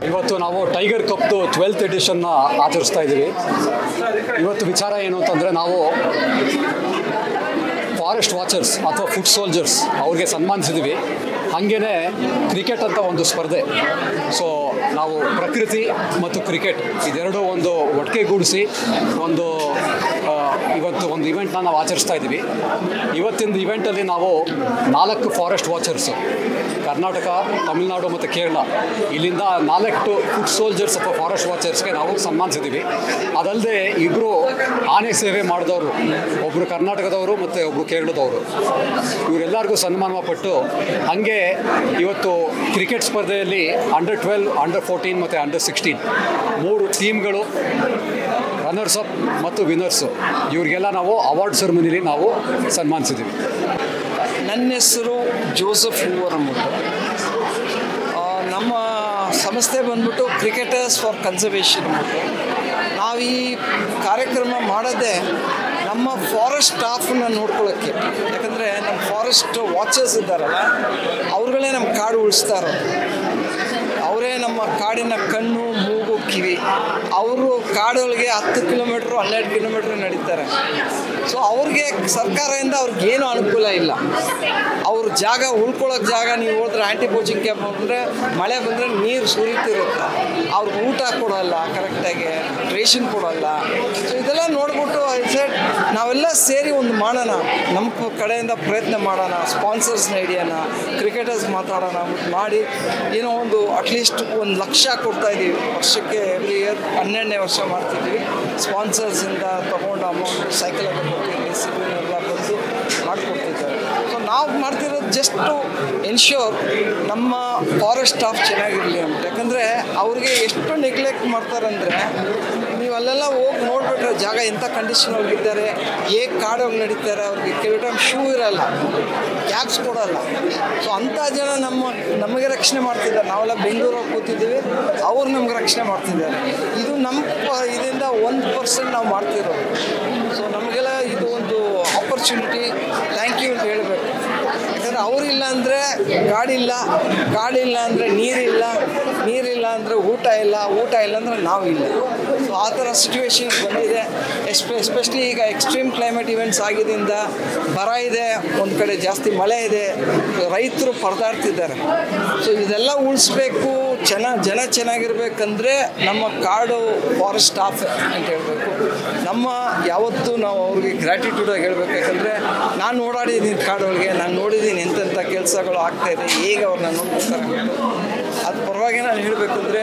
ಇವತ್ತು ನಾವು tiger ಕಪ್ದು 12th ಎಡಿಷನ್ನ ಆಚರಿಸ್ತಾ ಇದ್ದೀವಿ. ಇವತ್ತು ವಿಚಾರ ಏನು ಅಂತಂದರೆ, ನಾವು ಫಾರೆಸ್ಟ್ ವಾಚರ್ಸ್ ಅಥವಾ ಫುಟ್ ಸೋಲ್ಜರ್ಸ್ ಅವ್ರಿಗೆ ಸನ್ಮಾನಿಸಿದ್ದೀವಿ. ಹಾಗೇ ಕ್ರಿಕೆಟ್ ಅಂತ ಒಂದು ಸ್ಪರ್ಧೆ. ಸೊ ನಾವು ಪ್ರಕೃತಿ ಮತ್ತು ಕ್ರಿಕೆಟ್ ಇದೆರಡೂ ಒಂದು ಒಟ್ಟಿಗೆಗೂಡಿಸಿ ಇವತ್ತು ಒಂದು ಇವೆಂಟ್ನ ನಾವು ಆಚರಿಸ್ತಾ ಇದ್ದೀವಿ. ಇವತ್ತಿನ ಇವೆಂಟಲ್ಲಿ ನಾವು 4 ಫಾರೆಸ್ಟ್ ವಾಚರ್ಸು, ಕರ್ನಾಟಕ, ತಮಿಳುನಾಡು ಮತ್ತು ಕೇರಳ, ಇಲ್ಲಿಂದ 4 ಫುಟ್ ಸೋಲ್ಜರ್ಸ್ ಅಥವಾ ಫಾರೆಸ್ಟ್ ವಾಚರ್ಸ್ಗೆ ನಾವು ಸನ್ಮಾನಿಸಿದ್ದೀವಿ. ಅದಲ್ಲದೆ 2 ಆನೆ ಸೇವೆ ಮಾಡಿದವರು, ಒಬ್ಬರು ಕರ್ನಾಟಕದವರು ಮತ್ತು ಒಬ್ಬರು ಕೇರಳದವರು, ಇವರೆಲ್ಲರಿಗೂ ಸನ್ಮಾನ ಪಟ್ಟು, ಹಾಗೆ ಇವತ್ತು ಕ್ರಿಕೆಟ್ ಸ್ಪರ್ಧೆಯಲ್ಲಿ ಅಂಡರ್ 12, ಅಂಡರ್ 14 ಮತ್ತು ಅಂಡರ್ 16 3 ಟೀಮ್ಗಳು, ರನ್ನರ್ಸ್ ಅಪ್ ಮತ್ತು ವಿನ್ನರ್ಸು, ಇವರಿಗೆಲ್ಲ ನಾವು ಅವಾರ್ಡ್ ಸೆರೆಮನಿಲಿ ನಾವು ಸನ್ಮಾನಿಸಿದ್ದೀವಿ. ನನ್ನ ಹೆಸರು ಜೋಸೆಫ್ ಹೂವರ್ ಅಂದ್ಬಿಟ್ಟು. ನಮ್ಮ ಸಂಸ್ಥೆ ಬಂದ್ಬಿಟ್ಟು ಕ್ರಿಕೆಟರ್ಸ್ ಫಾರ್ ಕನ್ಸರ್ವೇಷನ್ ಅಂದ್ಬಿಟ್ಟು. ನಾವು ಈ ಕಾರ್ಯಕ್ರಮ ಮಾಡೋದೇ ನಮ್ಮ ಫಾರೆಸ್ಟ್ ಸ್ಟಾಫನ್ನ ನೋಡ್ಕೊಳ್ಳೋಕ್ಕೆ. ಯಾಕಂದರೆ ನಮ್ಮ ಫಾರೆಸ್ಟ್ ವಾಚರ್ಸ್ ಇದ್ದಾರಲ್ಲ, ಅವ್ರುಗಳೇ ನಮ್ಮ ಕಾಡು ಉಳಿಸ್ತಾ ಇರೋದು. ಅವರೇ ನಮ್ಮ ಕಾಡಿನ ಕಣ್ಣು, ಮೂಗು, ಕಿವಿ. ಅವರು ಕಾಡೊಳಗೆ 10 ಕಿಲೋಮೀಟ್ರು 12 ಕಿಲೋಮೀಟ್ರ್ ನಡೀತಾರೆ. ಸೊ ಅವ್ರಿಗೆ ಸರ್ಕಾರದಿಂದ ಅವ್ರಿಗೇನು ಅನುಕೂಲ ಇಲ್ಲ. ಅವ್ರ ಜಾಗ ಉಳ್ಕೊಳ್ಳೋಕೆ ಜಾಗ, ನೀವು ಹೋದ್ರೆ ಆ್ಯಂಟಿ ಪೋಚಿಂಗ್ ಕ್ಯಾಂಪ್ ಅಂದರೆ ಮಳೆ ಬಂದರೆ ನೀರು ಸುರಿತಿರುತ್ತೆ. ಅವ್ರಿಗೆ ಊಟ ಕೊಡೋಲ್ಲ, ಕರೆಕ್ಟಾಗಿ ರೇಷನ್ ಕೊಡೋಲ್ಲ. ಸೊ ಇದೆಲ್ಲ ನೋಡ್ಬಿಟ್ಟು ಸೆಟ್ ನಾವೆಲ್ಲ ಸೇರಿ ಒಂದು ಮಾಡೋಣ, ನಮ್ಮ ಕಡೆಯಿಂದ ಪ್ರಯತ್ನ ಮಾಡೋಣ, ಸ್ಪಾನ್ಸರ್ಸ್ನ ಹಿಡಿಯೋಣ, ಕ್ರಿಕೆಟರ್ಸ್ ಮಾತಾಡೋಣ ಮಾಡಿ ಏನೋ ಒಂದು ಅಟ್ಲೀಸ್ಟ್ 1 ಲಕ್ಷ ಕೊಡ್ತಾಯಿದ್ದೀವಿ ವರ್ಷಕ್ಕೆ. ಎವ್ರಿ ಇಯರ್ 12ನೇ ವರ್ಷ ಮಾಡ್ತಿದ್ವಿ. ಸ್ಪಾನ್ಸರ್ಸಿಂದ ತೊಗೊಂಡು ಅಮೌಂಟ್ ಸೈಕಲ್ ಎಲ್ಲ ಬಂದು ಮಾಡಿಕೊಡ್ತಿದ್ದಾರೆ. ಸೊ ನಾವು ಮಾಡ್ತಿರೋದು ಜಸ್ಟ್ ಟು ಎನ್ಶ್ಯೂರ್ ನಮ್ಮ ಫಾರೆಸ್ಟ್ ಸ್ಟಾಫ್ ಚೆನ್ನಾಗಿರಲಿ ಅಂತ. ಯಾಕಂದರೆ ಅವ್ರಿಗೆ ಎಷ್ಟು ನೆಗ್ಲೆಕ್ಟ್ ಮಾಡ್ತಾರಂದರೆ, ನೀವು ಅಲ್ಲೆಲ್ಲ ಹೋಗಿ ನೋಡಿಬಿಟ್ರೆ ಜಾಗ ಎಂಥ ಕಂಡೀಷನ್ ಅವ್ರಿಗಿದ್ದಾರೆ, ಹೇಗೆ ಕಾಡೋಗಿ ನಡೀತಾರೆ. ಅವ್ರಿಗೆ ಕೆಲವು ಟೈಮ್ ಶೂ ಇರೋಲ್ಲ, ಕ್ಯಾಬ್ಸ್ ಕೊಡೋಲ್ಲ. ಸೊ ಅಂಥ ಜನ ನಮಗೆ ರಕ್ಷಣೆ ಮಾಡ್ತಿದ್ದಾರೆ. ನಾವೆಲ್ಲ ಬೆಂಗಳೂರಲ್ಲಿ ಕೂತಿದ್ದೀವಿ, ಅವ್ರು ನಮ್ಗೆ ರಕ್ಷಣೆ ಮಾಡ್ತಿದ್ದಾರೆ. ಇದು ನಮ್ಮ ಇದರಿಂದ 1% ನಾವು ಮಾಡ್ತಿರೋದು. ಸೊ ನಮಗೆಲ್ಲ ಇದು ಒಂದು ಆಪರ್ಚುನಿಟಿ. ಥ್ಯಾಂಕ್ ಯು ಅಂತ ಹೇಳಬೇಕು. ಯಾಕಂದರೆ ಅವರಿಲ್ಲ ಅಂದರೆ ಕಾಡಿಲ್ಲ ಅಂದರೆ ನೀರಿಲ್ಲ ಅಂದರೆ ಊಟ ಇಲ್ಲ ಅಂದರೆ ನಾವು ಇಲ್ಲ. ಸೊ ಆ ಥರ ಸಿಚುವೇಶನ್ ಬಂದಿದೆ. ಎಸ್ಪೆಷಲಿ ಈಗ ಎಕ್ಸ್ಟ್ರೀಮ್ ಕ್ಲೈಮೇಟ್ ಇವೆಂಟ್ಸ್ ಆಗಿದ್ದರಿಂದ ಬರ ಇದೆ, ಒಂದು ಕಡೆ ಜಾಸ್ತಿ ಮಳೆ ಇದೆ, ರೈತರು ಪರದಾಡ್ತಿದ್ದಾರೆ. ಸೊ ಇದೆಲ್ಲ ಉಳಿಸ್ಬೇಕು, ಜನ ಚೆನ್ನಾಗಿರ್ಬೇಕಂದ್ರೆ ನಮ್ಮ ಕಾಡು ಫಾರೆಸ್ಟ್ ಸ್ಟಾಫ್ ಅಂತ ಹೇಳಬೇಕು. ಯಾವತ್ತೂ ನಾವು ಅವ್ರಿಗೆ ಗ್ರ್ಯಾಟಿಟ್ಯೂಡಾಗಿ ಹೇಳಬೇಕು. ಯಾಕಂದರೆ ನಾನು ಓಡಾಡಿದ್ದೀನಿ ಕಾಡೊಳಗೆ, ನಾನು ನೋಡಿದ್ದೀನಿ ಎಂತೆಂಥ ಕೆಲಸಗಳು ಆಗ್ತಾಯಿದೆ, ಹೇಗೆ ಅವ್ರನ್ನ ನೋಡ್ಕೊತಾರೆ. ಅದು ಪರವಾಗಿ ನಾನು ಹೇಳಬೇಕಂದ್ರೆ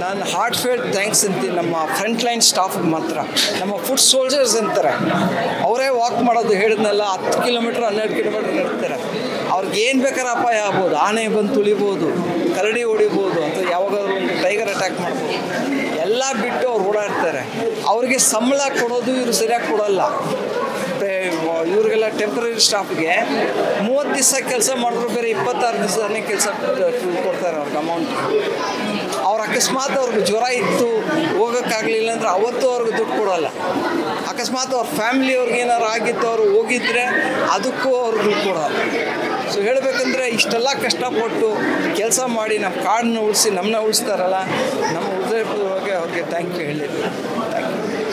ನಾನು ಹಾರ್ಟ್ ಫೇಟ್ ಥ್ಯಾಂಕ್ಸ್ ಅಂತೀನಿ ನಮ್ಮ ಫ್ರಂಟ್ ಲೈನ್ ಸ್ಟಾಫಿಗೆ ಮಾತ್ರ. ನಮ್ಮ ಫುಟ್ ಸೋಲ್ಜರ್ಸ್ ಅಂತಾರೆ, ಅವರೇ ವಾಕ್ ಮಾಡೋದು ಹೇಳಿದ್ನಲ್ಲ, 10 ಕಿಲೋಮೀಟ್ರ್ 12 ಕಿಲೋಮೀಟ್ರ್ ನಡೀತಾರೆ. ಅವ್ರಿಗೆ ಏನು ಬೇಕಾದ್ರೆ ಅಪಾಯ ಆಗ್ಬೋದು, ಆನೆ ಬಂದು ತುಳಿಬೋದು, ಕರಡಿ ಹೊಡಿಬೋದು, ಅಥವಾ ಯಾವಾಗಾದ್ರೂ ಒಂದು ಟೈಗರ್ ಅಟ್ಯಾಕ್ ಮಾಡ್ಬೋದು. ಎಲ್ಲ ಬಿಟ್ಟು ಅವ್ರು ಓಡಾಡ್ತಾರೆ. ಅವ್ರಿಗೆ ಸಂಬಳ ಕೊಡೋದು ಇವರು ಸರಿಯಾಗಿ ಕೊಡೋಲ್ಲ. ಇವರಿಗೆಲ್ಲ ಟೆಂಪ್ರರಿ ಸ್ಟಾಫ್ಗೆ 30 ದಿವಸ ಕೆಲಸ ಮಾಡಿದ್ರು ಬೇರೆ 26 ದಿವಸನೇ ಕೆಲಸ ಕೊಡ್ತಾರೆ ಅವ್ರಿಗೆ ಅಮೌಂಟ್. ಅವ್ರು ಅಕಸ್ಮಾತ್ ಅವ್ರಿಗೆ ಜ್ವರ ಇತ್ತು, ಹೋಗೋಕ್ಕಾಗಲಿಲ್ಲ ಅಂದರೆ ಅವತ್ತು ಅವ್ರಿಗೆ ದುಡ್ಡು ಕೊಡೋಲ್ಲ. ಅಕಸ್ಮಾತ್ ಅವ್ರ ಫ್ಯಾಮಿಲಿಯವ್ರಿಗೆ ಏನಾರು ಆಗಿತ್ತು, ಅವರು ಹೋಗಿದ್ರೆ ಅದಕ್ಕೂ ಅವ್ರಿಗೆ ದುಡ್ಡು ಕೊಡೋಲ್ಲ. ಸೊ ಹೇಳಬೇಕಂದ್ರೆ ಇಷ್ಟೆಲ್ಲ ಕಷ್ಟಪಟ್ಟು ಕೆಲಸ ಮಾಡಿ ನಮ್ಮ ಕಾಡನ್ನ ಉಳಿಸಿ ನಮ್ಮನ್ನ ಉಳಿಸ್ತಾರಲ್ಲ, ನಮ್ಮ ಹೃದಯಪೂರ್ವಕವಾಗಿ ಅವ್ರಿಗೆ ಥ್ಯಾಂಕ್ ಯು ಹೇಳಿದ್ವಿ. Thank you.